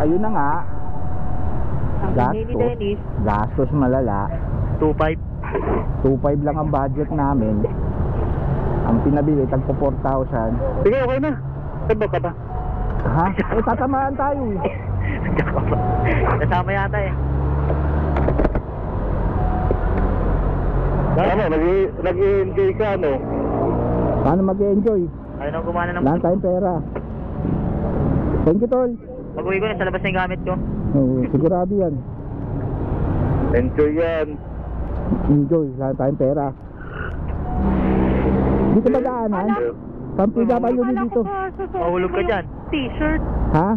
ayun na nga. Ang ni Dennis. Gastos malala. 2.5. 2.5 lang ang budget namin. Ang pinabili, tagpo 4,000. Sige, okay na. Sabo ka ba? Ha? Eh, tatamaan tayo eh. Kasama yata eh. Ano, nag-i-enjoy ka, ano? Paano mag-enjoy? Ayaw na gumana ng... Wala tayong pera. Thank you, tol. Pag-uwi ko na sa labas na yung gamit ko. Oo, sigurado yan. Enjoy yan. Enjoy, wala tayong pera. Dito ba daanan? Pampigabal yun dito. Mahulog ka dyan. T-shirt. Ha?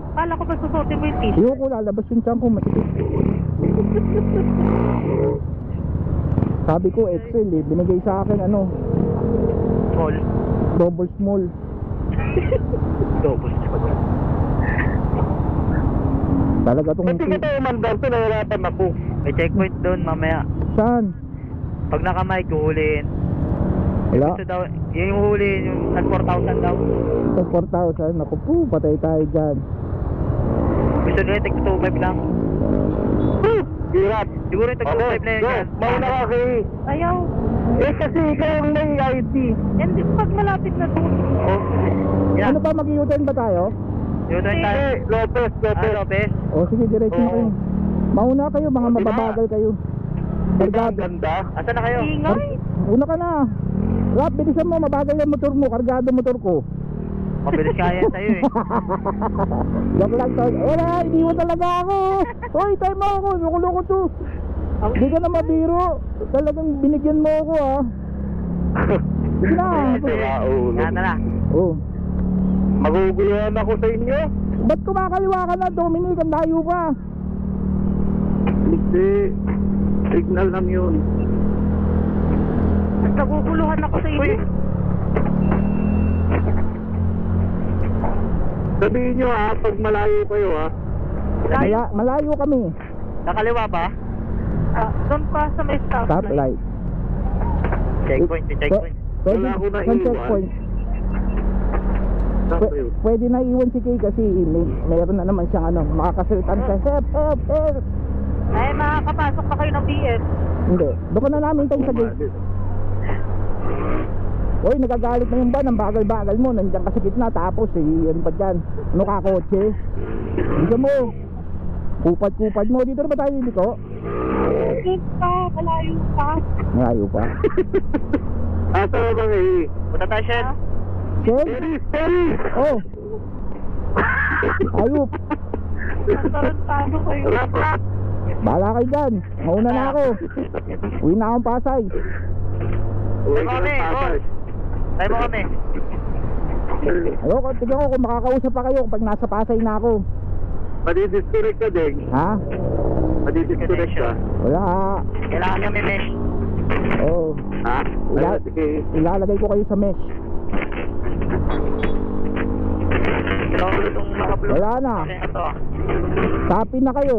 Kala ko ba susuotin mo yung t-shirt? Iyo ko lalabas yung tiyan ko, matikit. Sabi ko XL eh, binigay sa akin ano, Small. double small. Double. Talaga tong... Hindi kita umandar, pinahirapan ako. May checkpoint doon mamaya. Saan? Pag naka-mic, huhulihin. Wala. Gusto daw, yung huhulihin, yung nag 4,000 daw. Sa 4,000, naku po, patay tayo dyan. Gusto nyo, tig 2.5 lang. Hirap. Siguro yung tag 2.5 na yun yan. Mauna ka kay... Ayaw. Eh kasi ikaw ang may IT. Hindi pag malapit na doon. Oh. Yeah. Ano ba, mag-u-turn ba tayo? Yung doon tayo. Lopez. Lopez. O sige, diretso na Oo. kayo. Mauna kayo, mga mababagal kayo. Kargado. Ganda. Asan na kayo? Ingay. Una ka na. Rap, bilisan mo, mabagal yung motor mo, kargado motor ko. Mabilis kaya sa'yo eh. Joke lang to. Wala, iniwan talaga ako. Hoy, tayo mo ako, loko-loko to. Hindi ka na mabiro. Talagang binigyan mo ako ha. Sige na. Yan na. Oh. Maguguluhan ako sa inyo. Ba't kumakaliwa ka na, Dominic? Ang layo pa. Hindi. Signal lang yun. Naguguluhan ako sa iyo. Sabihin nyo ha, pag malayo kayo ha. Malayo kami. Nakaliwa ba? Doon pa sa may Stoplight. Checkpoint, checkpoint. Pwede, Wala ako na saan iwan. checkpoint? Pwede na iwan si Kay kasi meron na naman siyang ano, makakasalitan siya. Help. Ay, makakapasok pa kayo ng BF. Hindi. Doon ka na namin tayo sa gate. Hoy, nagagalit na yung van. Ang bagal-bagal mo. Nandiyan ka sa gitna. Tapos ano ba dyan? Ano ka, kotse? Hindi mo. Kupad-kupad mo. Dito na ba tayo dito? Doon pa, malayo pa. Malayo pa. Asa na ba eh? Punta tayo, Shen. Shen? Oh. Ayup. Tarantado kayo. Rap. Bahala kayo dyan. Mauna na ako. Uwi na akong Pasay. Tayo mo kami, boss. Tayo mo kami. Ayoko, tignan ko kung makakausap pa kayo kapag nasa Pasay na ako. Madidisconnect ka din. Ha? Madidisconnect ka. Wala. Kailangan kami mesh. Oo. Ha? Sige. Ilalagay ko kayo sa mesh. Wala na. Tapi na kayo.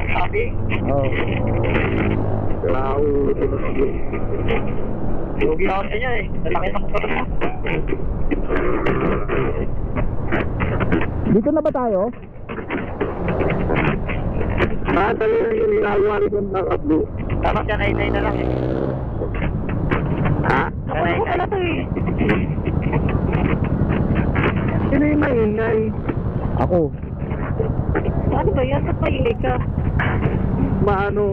Tapi? Oo. Wow. Lugi ako sa inyo eh. Lalaki ng motor mo. Dito na ba tayo? Dali na yung ginagawa rin ng naka-blue. Tama siya, 9-9 na lang eh. Ha? Ako na to eh. Sino yung maingay? Ako. Ano ba yan? Ba't maingay ka? Maano?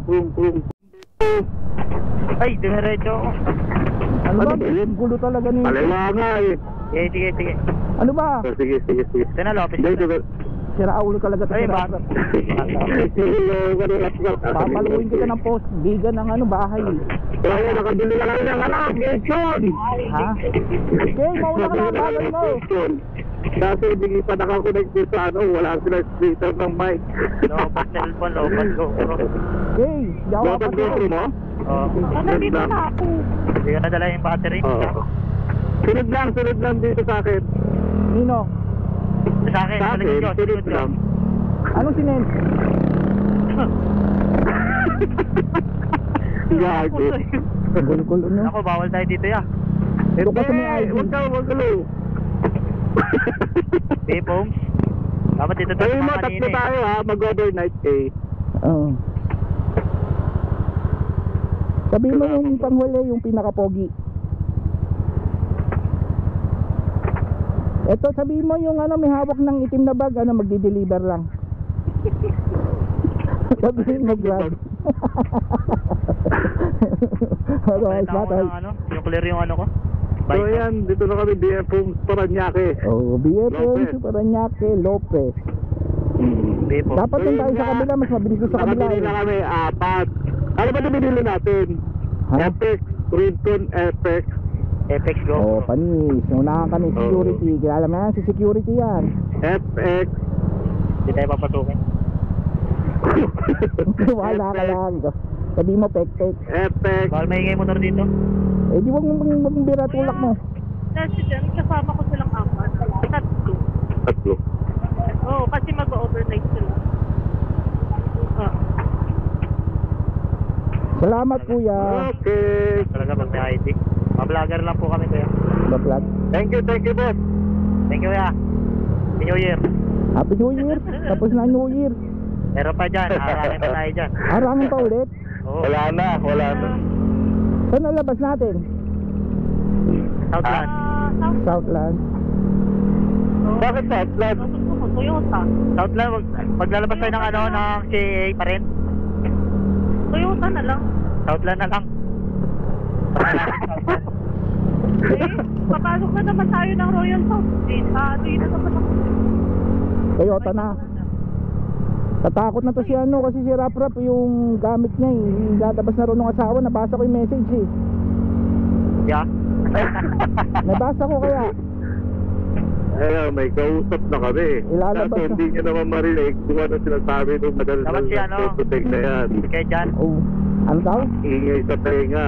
Boom. Ay, dinerecho ako. Ano ba? Ano ba yun? Gulo talaga ni... Kaliwa nga eh. Sige. Ano ba? Sige. Ito na, Lopez. Siraulo talaga ito. Ay, bakit? Papaluin kita ng post. Bigan ng ano, bahay. Kaya nakabili na lang ng anak. Gensyon! Ha? Okay, mauna ka na. Bagal mo. Kasi hindi pa nakakonect din sa ano. Wala sila splitter ng mic. Lopat cellphone, lopat GoPro. Okay, di ako Lopat GoPro mo? Oo. Nandito na ako. Hindi ka nadala yung battery. Oo. Sunod lang dito sa akin. Nino, Sa akin, Sa sa akin, likod ko, sunod sunod ko. lang. anong sinend? Gago. Gulo-gulo nyo. Ako, bawal tayo dito ya. Ito ka sa may ID. Huwag ka. Beef homes. Dapat dito tayo Sabi mo, mga tatlo kanina eh. tayo ha, mag-overnight eh. Oo. Sabihin mo yung panghuli, yung pinaka-pogi. Eto, sabihin mo yung ano, may hawak ng itim na bag, ano, magdi-deliver lang. Sabihin mo, grab. Otherwise, Pakita ko battle. ng ano, yung clear yung ano ko. So Bike. yan, dito na kami, BF Homes, Paranaque. Oh, BFM, Lopez. Paranaque, Lopez. Beef homes. Dapat yung tayo sa kabila, mas mabilis doon sa kabila. Nakabili na Eh. kami, 4. Ano ba ito binili natin? Ha? FX, Rinton FX. Apex Go. Oh, panis. Unahan ka ni security. Kilala mo yan, si security yan. FX. Hindi tayo papasukin. Wala ka lang. Sabi mo, pek-pek. FX. Bawal maingay motor dito. Eh, di wag mong bira tulak mo. Kasi dyan, kasama ko silang apat. Tatlo. Tatlo. Oo, kasi mag-overnight sila. Ah. Salamat, kuya. Okay. Talaga pag may ID. Ma-vlogger lang po kami kuya. Bablad. Thank you, boss. Thank you kuya. Happy New Year. Happy New Year. Tapos na New Year. Meron pa dyan. Harangin pa tayo dyan. Arangin pa ulit. Oo. Wala na. Saan nalabas natin? Southland. South. Southland. Bakit Southland? Gusto ko, Toyota. Southland, maglalabas tayo ng ano, ng CAA pa rin. Toyota na lang. Southland na lang. Eh, papasok na naman tayo ng Royal South. Dito na naman ako. Toyota na. Tatakot na to si ano kasi si Rap Rap yung gamit niya eh. Lalabas na rin ng asawa. Nabasa ko yung message eh. Yeah. Nabasa ko kaya. Eh, may kausap na kami. Ilalabas Kaso na. hindi nyo naman marinig kung ano sinasabi nung madalas Dapat si ano? protect na yan. Kaya dyan. Oh. Ano daw? Ingay sa tenga.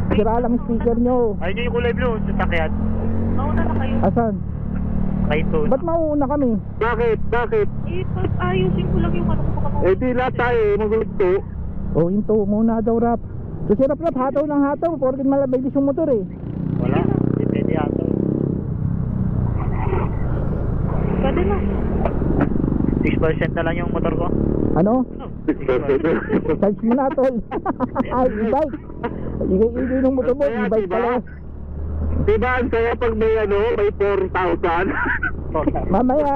Sira lang yung speaker nyo. Ayun yung kulay blue. Sasakyan. Mauna na kayo. Asan? Kain to. Ba't mauuna kami? Bakit? Eh, ayusin ko lang yung ano ko. Eh di lahat tayo magusto. Oh, into muna daw Rap. Kasi Rap Rap hataw ng hataw. Porket malabilis yung motor eh. Wala. Depende yata. Pwede na. 6% na lang yung motor ko. Ano? Charge mo na tol. Ay, e-bike. Igay-igay ng motor mo. Kaya, E-bike diba? pala. Diba ang saya pag may ano, may 4,000? Mamaya,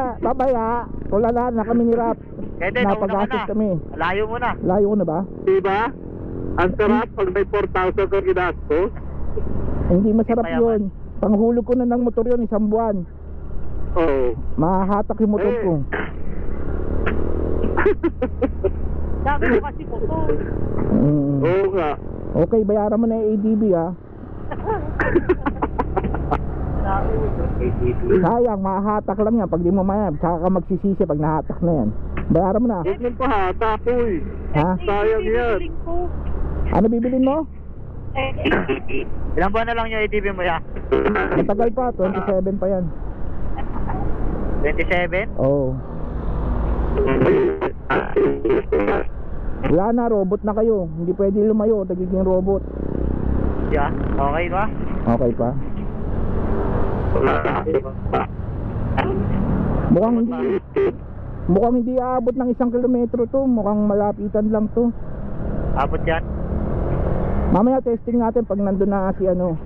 tulala na kami ni Rap. Kaya din, nauna ka Napag-assist na. kami. Layo mo na. Layo ko na ba? Diba? Ang sarap pag may 4,000 kang ginastos. Hindi masarap Hindi pa yun. Panghulog ko na ng motor yun, 1 buwan. Oo. Mahahatak yung motor Eh. ko. Dami mo kasi po to. Oo nga. Okay, bayaran mo na yung ADB ha. Sayang, mahahatak lang yan. Pag di mo maya, saka ka magsisisi pag nahatak na yan. Bayaran mo na. Huwag mong pahata po eh. Ha? Sayang yan. Bibiling ko. Ano bibilin mo? Ilang buwan na lang yung ATV mo ya? Matagal pa, 27 pa yan. 27? Oo. Wala na, robot na kayo. Hindi pwede lumayo, nagiging robot. Yeah. Okay ba? Okay pa. Mukhang hindi aabot ng 1 kilometro to. Mukhang malapitan lang to. Abot yan. Mamaya testing natin pag nandun na si ano.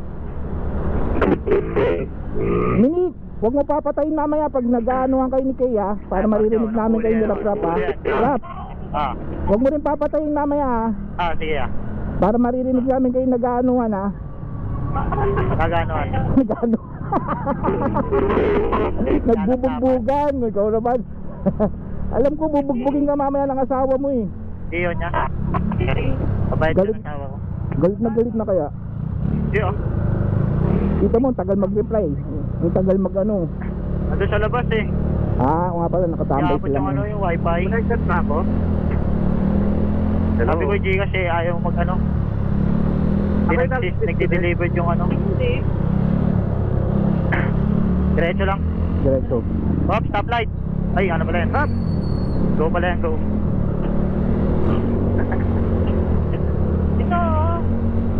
Mini, huwag mo papatayin mamaya pag nag-aanuhan kayo ni Kay ha. Para maririnig namin kayo ni Rap Rap ha. Rap, Ah. huwag mo rin papatayin mamaya ha. Ah, sige ya. Para maririnig namin kayo nag-aanuhan ha. Kaganoan. Nag-ano? Nagbubugbugan. Ikaw naman. Alam ko bubugbugin ka mamaya ng asawa mo eh. Hindi yun niya. Pabayad Galit. yung asawa ko. Galit na kaya. Hindi oh. Kita mo, tagal mag-reply. Ang tagal mag-ano. Nandun sa labas eh. Ah, o nga pala, nakatambay Iabot sila. yung ano yung wifi. Connected na ako. Sabi ko yung Gcash eh, ayaw mag ano. Hindi nagdi-delivered yung ano. Hindi. Diretso lang. Diretso. Hop, stoplight. Ay, ano pala yan? Hop. Go pala yan, go. Ito,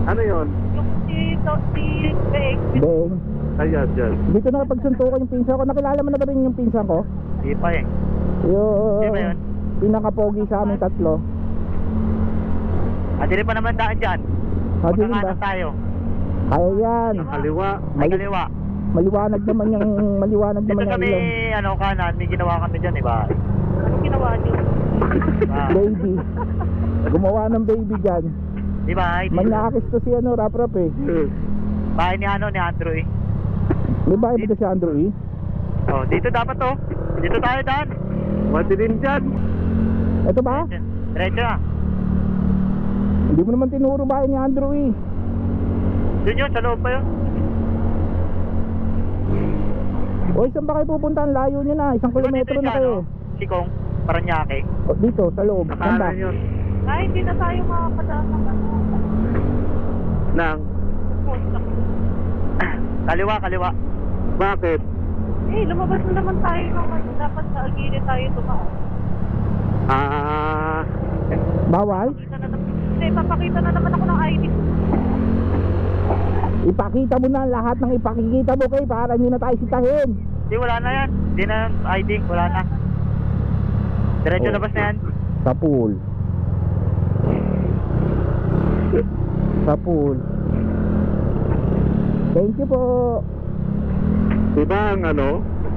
Ano yun? yung si Bex. Beng. Ayan, dyan. Dito na pagsuntukan yung pinsan ko. Nakilala mo na ba rin yung pinsan ko? Hindi pa eh. Di ba yun? Pinakapogi sa amin tatlo. Dili pa naman daan dyan. Dili ba? Magkakanan tayo. Kaya yan. Kaliwa. Ay, kaliwa. Maliwanag naman yung Dito kami, ilong. kanan, may ginawa kami dyan, diba? Ano ginawa niyo? Baby. Gumawa ng baby dyan. Diba? Manyakis to si Rap eh. Bahay ni Andrew eh. May bahay ba ito si Andrew eh? Oh, dito dapat to. Dito tayo daan. Pwede din dyan. Ito ba? Diretso na. Hindi mo naman tinuro bahay ni Andrew eh. Doon yun, sa loob pa yun. O, saan ba kayo pupunta? Ang layo nyo na. 1 kilometro na kayo. Sikong, Paranaque. O, dito, sa loob. Saan ba? Nakanan yun. Ay, hindi na tayo makakadaan ng ano. Nang. Kaliwa. Bakit? Eh, lumabas na naman tayo ng ano. Dapat sa Aguirre tayo tumaan. Bawal? Hindi, papakita na naman ako ng ID. Ipakita mo na lahat ng ipakikita mo kay para hindi na tayo sitahin. Hindi, wala na yan. Hindi na ID, wala na. Diretso labas na yan. Sa pool. Sa pool. Thank you po. Diba ang ano?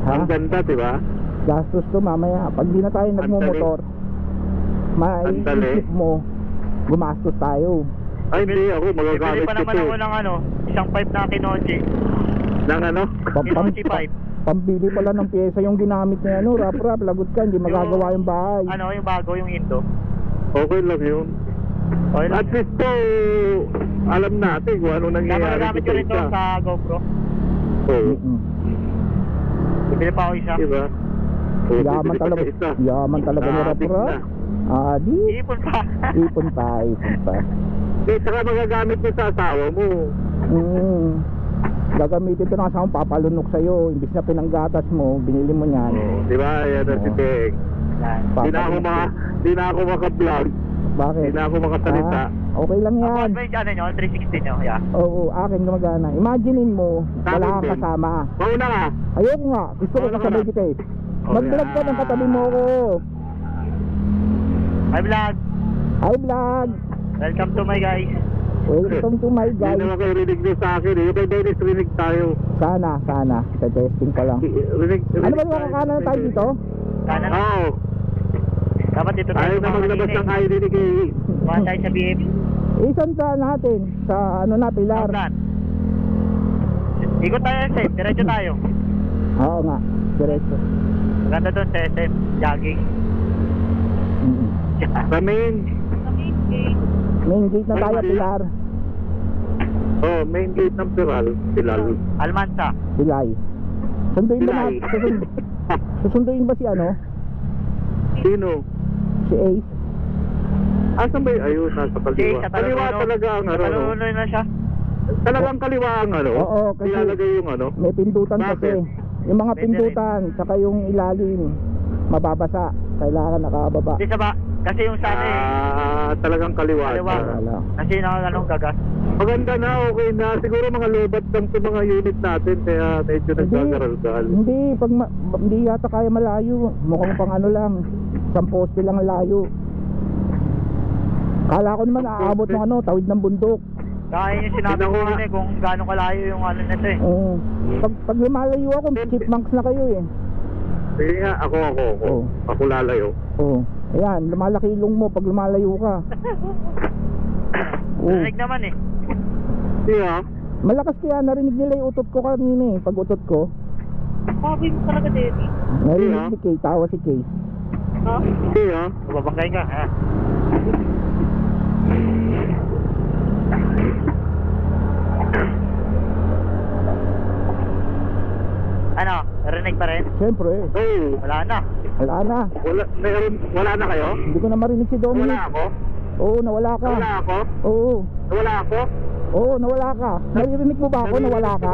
Ha? Ang ganda, diba? Gastos to mamaya. Pag di na tayo nagmumotor, maiisip mo, gumastos tayo. Ay, hindi ako. Bibili Magagamit pa ko naman ako ito. ng isang pipe na Kinochi. Nang ano? Kinochi pipe. Pambili pala ng pyesa yung ginamit niya. Rap, lagot ka. Hindi magagawa yung bahay. Yung bago, yung Indo. Okay lang yun. Okay lang. At least po, alam natin kung ano nangyayari Nagagamit ko rin to sa GoPro. Oo. Bibili pa ako isa. Diba? Oo, Yaman bibili pa talaga. sa isa. Yaman talaga ni Adik Rap. na. Adi. Ipon pa. Ipon pa. Eh, saka magagamit mo sa asawa mo. Gagamitin ito ng asama papalunok sa'yo. Imbis na pinanggatas mo, binili mo niyan. Oo, diba? Yan na si Teng. Di na ako maka-vlog. Bakit? Di na ako makasalita. Okay lang Ako, yan. ba yung 360 nyo? Yeah. Oo, akin gumagana. Imaginein mo, wala kang din. kasama. Mauna ka. Ayoko nga, gusto ko Mauna ka kasabay na. kita eh. Oh, Mag-vlog ka yeah. ng katabi mo ako. Hi vlog. Hi vlog! Welcome to my guys. Welcome to my Hindi guys. naman kayo rinig nyo sa akin eh. Yung kay Dennis, rinig tayo. Sana. Sa testing ko lang. Rinig Ano ba yung tayo. makakanan tayo dito? Kanan. Oo. Dapat dito tayo. Ayaw na maglabas ng ID ni Kay. Kuhaan tayo sa BM. Isan sa natin? Sa ano na, Pilar? Plan. Ikot tayo SM. Diretso tayo. Oo nga, diretso. Maganda doon sa SM. Jogging. Sa main. Sa main gate. Main gate na tayo, Pilar. Oh, main gate ng Pilal. Almansa. Pilay. Sunduin ba Pilay. natin? Susunduin ba si ano? Sino? Si Ace? Asan ba yun? Ayun, nasa kaliwa. Sa Kaliwa talaga ang ano. Talunoy na siya. Talagang kaliwa ang ano. Oo, kasi Ilalagay yung ano. may pindutan Bakit? kasi. Yung mga Pwede pindutan, saka yung ilalim, mababasa. Kailangan nakababa. Di sa ba? Kasi yung sana Talagang kaliwa. Kaliwa. Wala. Kasi gagas. Maganda na, okay na. Siguro mga lobat lang sa mga unit natin. Kaya medyo nagkagaral-gal. Hindi, hindi yata kaya malayo. Mukhang pang ano lang, 1 poste lang ang layo. Kala ko naman aabot ng ano, tawid ng bundok. Kaya yung sinabi ko kung gaano kalayo yung ano nito eh. Oo. Pag lumalayo ako, chipmunks na kayo eh. Sige nga, ako. Oo. Ako lalayo. Oo. Ayan, lumalaki ilong mo pag lumalayo ka. Oo. Narinig naman eh. Siya, Malakas kaya, narinig nila yung utot ko kanina eh. Pag utot ko, Sabi mo talaga, Daddy. narinig si Kay, tawa si Kay. Ha? siya. Babangkay ka ha. Ano? Narinig pa rin? Siyempre, Oh, Wala na. wala na. wala na kayo? Hindi ko na marinig si Dominic. Wala ako? Oo, nawala ka. Wala ako? Oo. Wala ako? Oo, nawala ka. Naririnig mo ba ako nawala ka?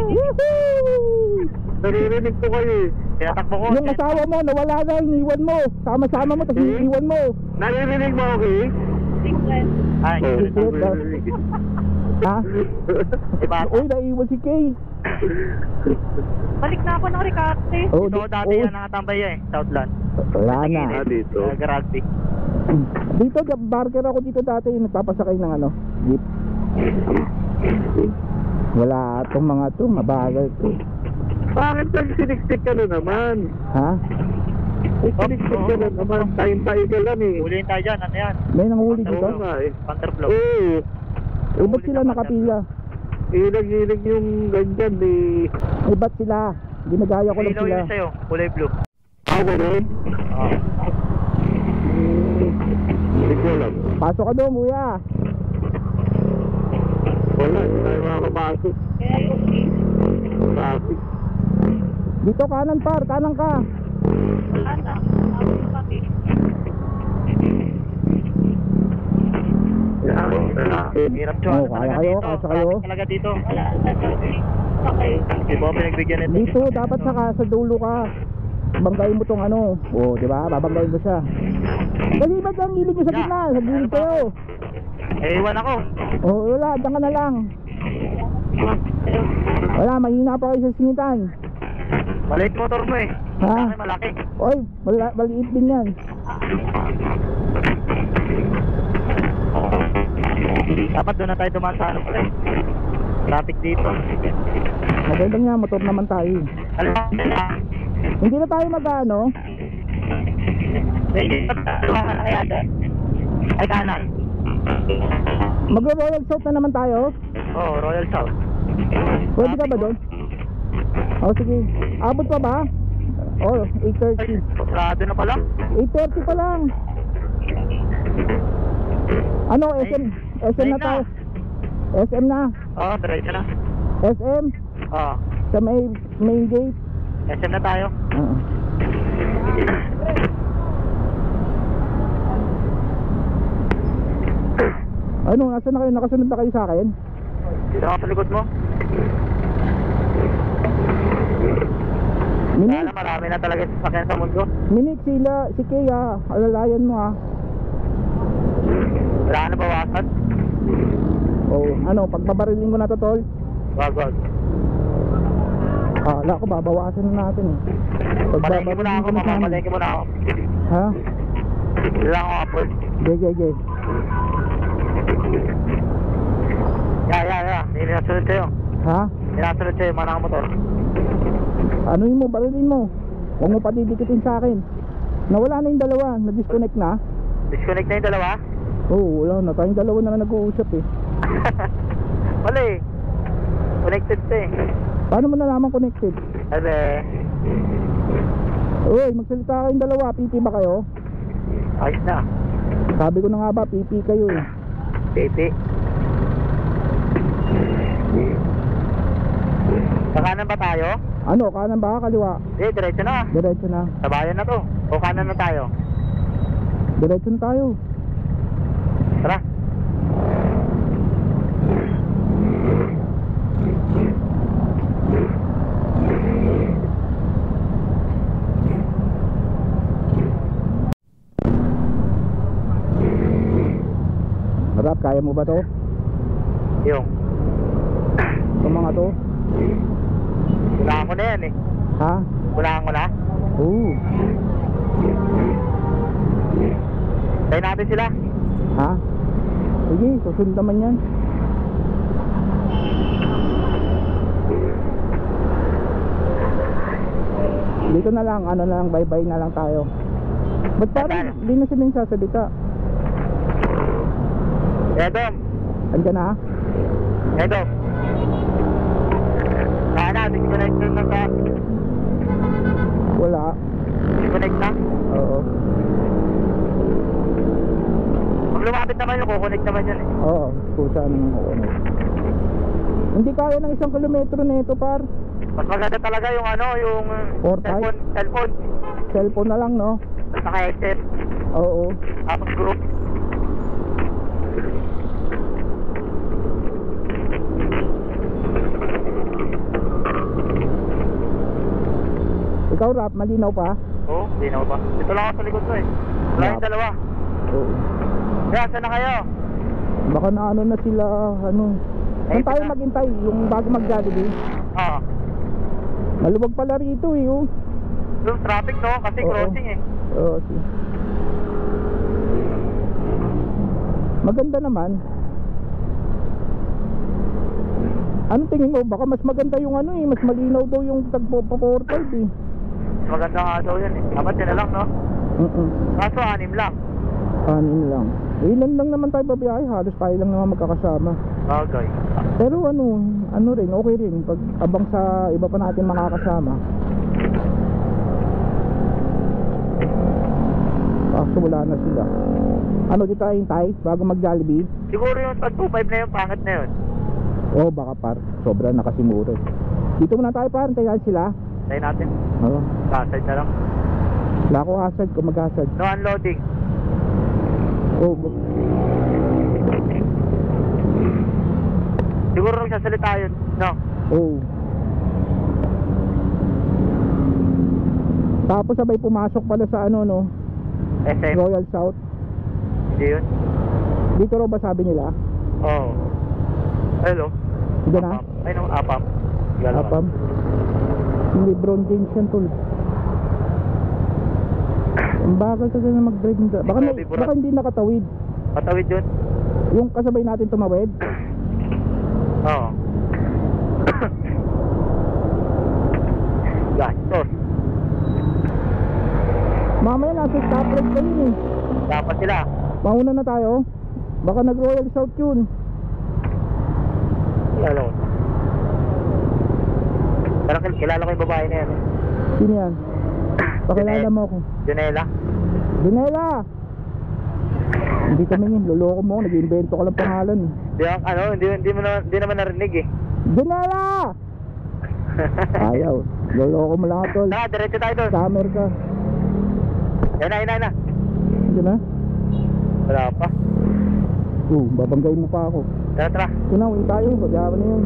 Woohoo! Naririnig ko kayo eh. Tinatakbo ko. Yung asawa mo, nawala na, iniwan mo. Sama-sama mo, tapos iniwan mo. Naririnig mo, okay? Secret. Ay, Oh, Secret daw. Ha? Diba? Uy, naiwan si Kay. Balik na ako ng Ricarte. Oh, Dito ko dati yan nakatambay eh, Southland. Wala na. Ah, dito. Rugby. Dito, barker ako dito dati, nagpapasakay ng ano, jeep. Wala itong mga to, mabagal to. Bakit nagsiniksik ka na naman? Ha? Nagsiniksik ka na naman. Tayo ka lang eh. Huliin tayo dyan, ano yan? May nanghuli dito? Oo nga eh. Counterflow. Oo. Eh, ba't sila nakapila? Ilag-ilag yung ganyan eh. Eh, ba't sila? Ginagaya ko lang Ilaw sila. yun sa'yo, kulay blue. Ako rin? Oo. Hindi ko alam. Pasok ka doon, kuya. Wala, hindi tayo makakapasok. Traffic. Dito kanan par, kanan ka. Traffic. Hirap Oo, Joan kaya talaga kayo, dito. kaya kayo. Traffic talaga dito. Di ba pinagbigyan nito? Dito, dapat sa dulo ka. Banggayin mo tong ano. Oo, di ba? Babanggayin ko siya. Kasi ba't ang hilig ko sa gitna? Sa gilid kayo. Eh, iwan ako. Oo, wala, dyan ka na lang. Wala, mahina pa kayo sa singitan. Maliit motor mo eh. Ha? Sa akin malaki. Oy, maliit din yan. Dapat doon na tayo dumaan sa ano pala eh. Traffic dito. Maganda nga, motor naman tayo. Alam mo na. Hindi na tayo mag-ano. Ay, kanan. Mag-Royal South na naman tayo. Oo, Royal South. Pwede ka ba doon? O sige, abot pa ba? O, 8:30. Sarado na pala. 8:30 pa lang. Ano, SM na Ayun tayo. SM na. Oo, diretso na. SM Oo, sa main gate. SM na tayo. Oo. Ano, nasa na kayo? Nakasunod na kayo sa akin? Dito ka sa likod mo. Minik, Kaya marami na talaga sasakyan sa mundo. minik sila, si Kaya, alalayan mo ah. Wala ka na bawasan. Oh, ano, pagbabarilin ko na to, tol. Wag. Wala ko, babawasan na natin eh. Palengke mo na ako, na sana. mamapalengke mo na ako. Ha? Wala akong apple. Ge. Yeah. Hindi nasunod sa'yo. Ha? Hindi nasunod sa'yo, mana ka motor. Ano yun mo, barilin mo. Huwag mo patidikitin sa akin. Nawala na yung dalawa, na-disconnect na. Disconnect na yung dalawa. Oo, wala na. Tayong dalawa na lang nag-uusap eh. Wala eh. Connected to eh. Paano mo nalaman connected? Sabi, Uy, magsalita kayong dalawa. PP ba kayo? ayos na. Sabi ko na nga ba, PP kayo eh. Pipi. Sa kanan ba tayo? Ano, kanan ba? Kaliwa? Diretso na. Diretso na. Sa bayan na to. O kanan na tayo. Diretso na tayo. Tara. Rap, kaya mo ba to? Yung. Itong mga to? Unahan ko na yan eh. Ha? Unahan ko na. Oo. Tayo natin sila. Ha? Sige, susunod naman yan. Dito na lang, ano na lang, bye-bye na lang tayo. Ba't parang di na silang sasalita? Edom. Andyan na? Edom. Sana, disconnect na sa... Wala. Disconnect na. Oo. Pag lumapit naman yung kukonect naman yun eh. Oo, pusa naman ako. Hindi kaya ng 1 kilometro na ito, par. Mas maganda talaga yung ano, yung 4-5? cellphone. Cellphone na lang, no? Tapos naka-headset. Oo. Tapos group. Ikaw, Rap, malinaw pa? Oo, hindi na ba? Ito lang ako sa likod ko eh. Wala yung dalawa. Oo. Kaya, saan na kayo? Baka na ano na sila, ano, Saan tayo maghintay? Yung bago mag-Jollibee? Oo. Maluwag pala rito eh, oh. Yung traffic, no? Kasi Oo. crossing eh. Oo, sige. Maganda naman. Ano tingin mo? Baka mas maganda yung ano eh. Mas malinaw daw yung tagpo 4-5 eh. Maganda nga daw yan eh. Dapat yun na lang, no? Kaso 6 lang. Kanin lang. Ilan lang naman tayo babiyahe. Halos tayo lang naman magkakasama. Bagay. Pero ano rin, okay rin. Pag abang sa iba pa natin makakasama. Kaso wala na sila. Ano dito tayo hintay? Bago mag-Jollibee? Siguro yung 2.5 na yung pangit na yun. Oo, baka par. Sobra nakasimuro. Dito muna tayo par. Hintayin sila. Tayo natin. Oo. Kasad na lang. Wala ko hasad kung mag-hasad. No unloading. Oo. Siguro nagsasalita yun. No. Oo. Tapos sabay pumasok pala sa ano no? SM. Royal South. Hindi yun. Dito raw ba sabi nila? Oo. Hello. Dito na? Ay no, Apam. Apam. Yung Lebron James yan tol. Ang bagal kasi na mag-drive nito. Baka hindi nakatawid. Patawid yun? Yung kasabay natin tumawid. Oo. Gastos. Mamaya nasa stoplight kayo eh. Dapat sila. Mauna na tayo. Baka nag-Royal South yun. Kilala ko. Parang kilala ko yung babae na yan. Sino yan? Pakilala mo ako. Junela. Junela! Hindi kami yun. Loloko mo. Nag-invento ka lang pangalan eh. Hindi naman narinig eh. Junela! Ayaw. Loloko mo lang tol. Diretso tayo doon. Summer ka. Yan na. Hindi na? Wala pa. Babanggayin mo pa ako. Tara. Tunawin tayo. Bagyaman na yun.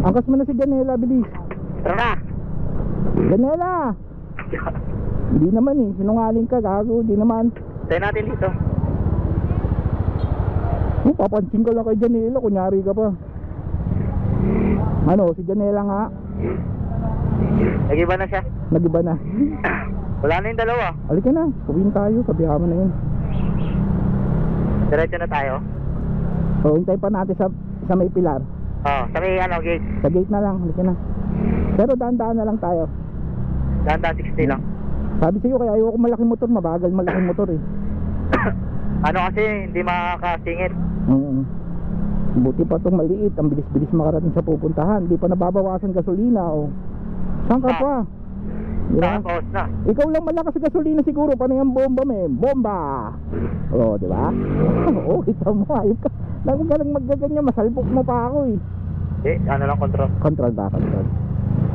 Angkas mo na si Janela, bilis. Tara na. Janela! Hindi naman eh. Sinungaling ka, gago. Hindi naman. Tayo natin dito. Papansin ka lang kay Janela. Kunyari ka pa. Ano, si Janela nga. Nag-iba na siya. Nag-iba na. Wala na yung dalawa. Halika na. Uwiin tayo. Sabihan mo na yun. Diretso na tayo. So, hintay pa natin sa may pilar. Oo, sa may gate. Sa gate na lang. Halika na. Pero daan-daan na lang tayo. Daan 60 lang. Sabi sa'yo, kaya ayoko malaking motor. Mabagal malaking motor eh. Ano kasi, hindi makakasingit. Buti pa itong maliit. Ang bilis-bilis makarating sa pupuntahan. Hindi pa nababawasan gasolina o. Saan ka pa? Tapos na. Ikaw lang malakas sa gasolina siguro. Paano yung bomba may? Bomba! Oo, di ba? Oo, kita mo. Ayun ka. Lagi ka lang maggaganyan. Masalpok mo pa ako eh. Ano lang control? Control ba? Control.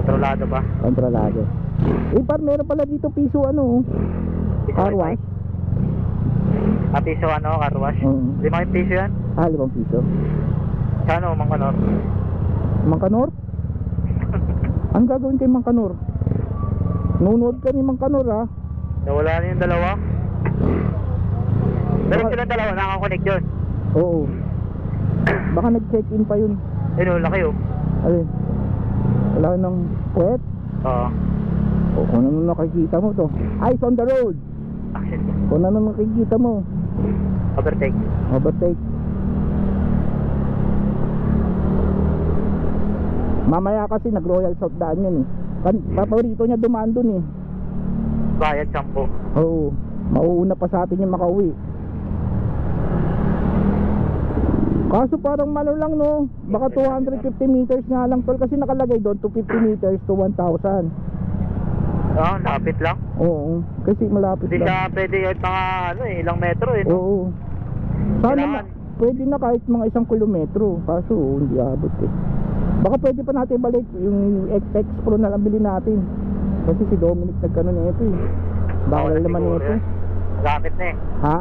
Kontrolado ba? Kontrolado. Par meron pala dito piso ano. Car wash. Piso car wash? 5 piso yan? 5 piso. Sa ano, Mangkanor? Mangkanor? Ang gagawin kay Mangkanor? Nunood ka ni Mangkanor ha? Nawala na yung dalawa? Meron silang dalawa, nakakonect yun? Oo. Baka nag-check-in pa yun. Laki oh. Alin? Wala nang puwet? Oo. O kung ano nakikita mo to. Eyes on the road. Action. Kung ano nakikita mo. Overtake. Mamaya kasi nag-Royal South daan yun eh. Paborito niya dumaan dun eh. Bayad 10. Oo. Mauuna pa sa atin yung makauwi. Kaso parang malo lang no. Baka 250 meters nga lang tol. Kasi nakalagay doon 250 meters to 1,000. Lapit lang. Oo. Kasi malapit Hindi lang. siya pwede kahit mga ilang metro eh. No? Oo. Sana Kailangan. pwede na kahit mga 1 kilometro. Kaso hindi abot eh. Baka pwede pa natin balik yung X Pro na lang bilhin natin. Kasi si Dominic nagkano nito eh. Bawal naman siguro nito. yan. Gamit na eh. Ha?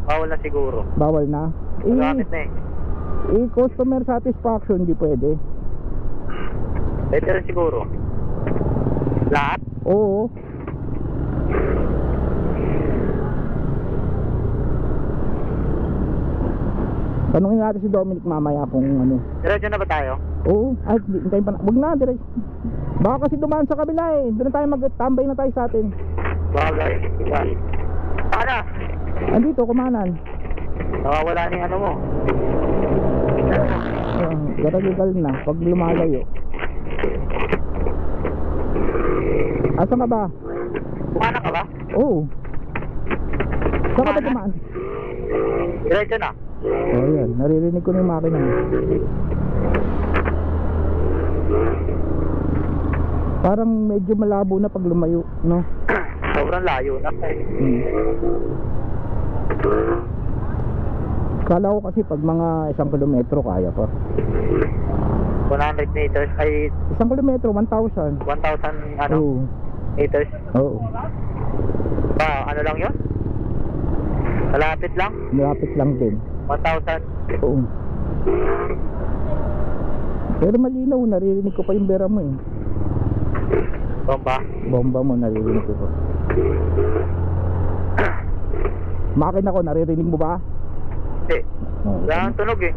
Bawal na siguro. Bawal na? Gamit na eh. Customer satisfaction di pwede. Pwede rin siguro. Lahat? Oo. Tanungin natin si Dominic mamaya kung ano. Diretso na ba tayo? Oo, ay, hintayin pa na. Wag na, direct. Baka kasi dumaan sa kabila eh. Doon na tayo magtambay na tayo sa atin. Bagay. Sana! Andito, kumanan. Nawawala na yung ano mo. Garagigal na, pag lumalayo. Asan ka ba? Kumana ka ba? Oo. Saan ka ba dumaan? Diretso na. Oh, yan. Naririnig ko na yung makina. Parang medyo malabo na pag lumayo, no? Sobrang layo na. Kala ko kasi pag mga 1 kilometro kaya pa. 100 meters ay 1 kilometro, 1,000. 1,000 ano? Oo. Meters. Oo. Ba, ano lang yun? Malapit lang? Malapit lang din. 1,000. Oo. Pero malinaw, naririnig ko pa yung bera mo eh. Bomba. Bomba mo, naririnig ko pa. Makina ko, naririnig mo ba? Hindi. Oh, Wala ang tunog eh.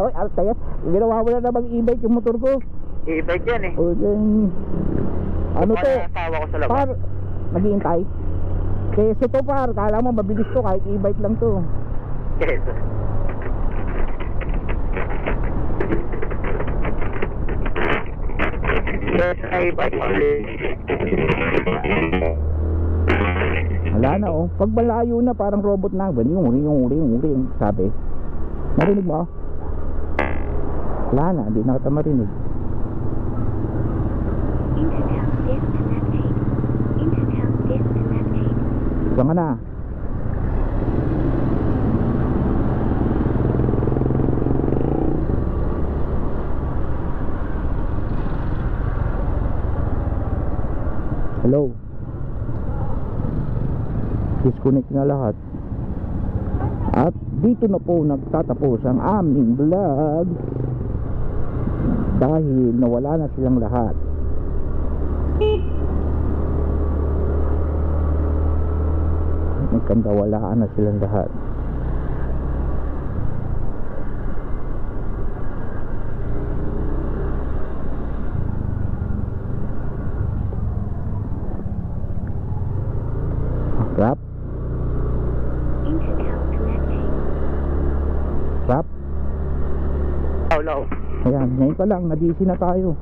Uy, arte yan. Ginawa mo na namang e-bike yung motor ko. I-bike yan eh. O, then, ano to? Para asawa ko sa labas. Par, naghihintay. Keso to par, kala mo mabilis to kahit e-bike lang to. Yes. Yes, i-bike. Wala na oh. Pag malayo na parang robot na. Ring, sabi. Narinig mo? Wala na, hindi na kita marinig. Saan ka na? Hello? Disconnect na lahat. At dito na po nagtatapos ang aming vlog dahil nawala na silang lahat. Nagkandawalaan na silang lahat. Rap? Rap? Low. Ayan, ngayon pa lang, na-DC na tayo.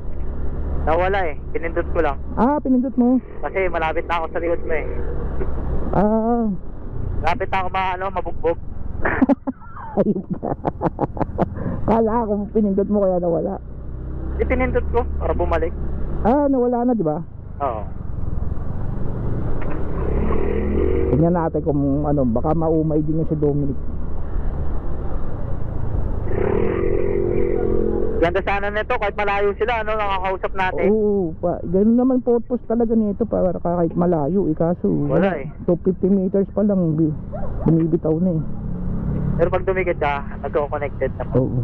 Nawala eh. Pinindot ko lang. Ah, pinindot mo. Kasi malapit na ako sa likod mo eh. Ah. Malapit na ako mabugbog. Ayun ka. Kala ko pinindot mo kaya nawala. Pinindot ko para bumalik. Ah, nawala na, di ba? Oo. Tingnan natin kung ano, baka maumay din si Dominic. Ganda sana nito kahit malayo sila, ano, nakakausap natin. Oo, ganun naman purpose talaga nito para kahit malayo, kaso wala eh. 250 meters pa lang bumibitaw na eh. Pero pag dumikit ka, nagko-connected na po. Oo.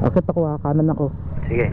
Akit ako, kanan ako. Sige.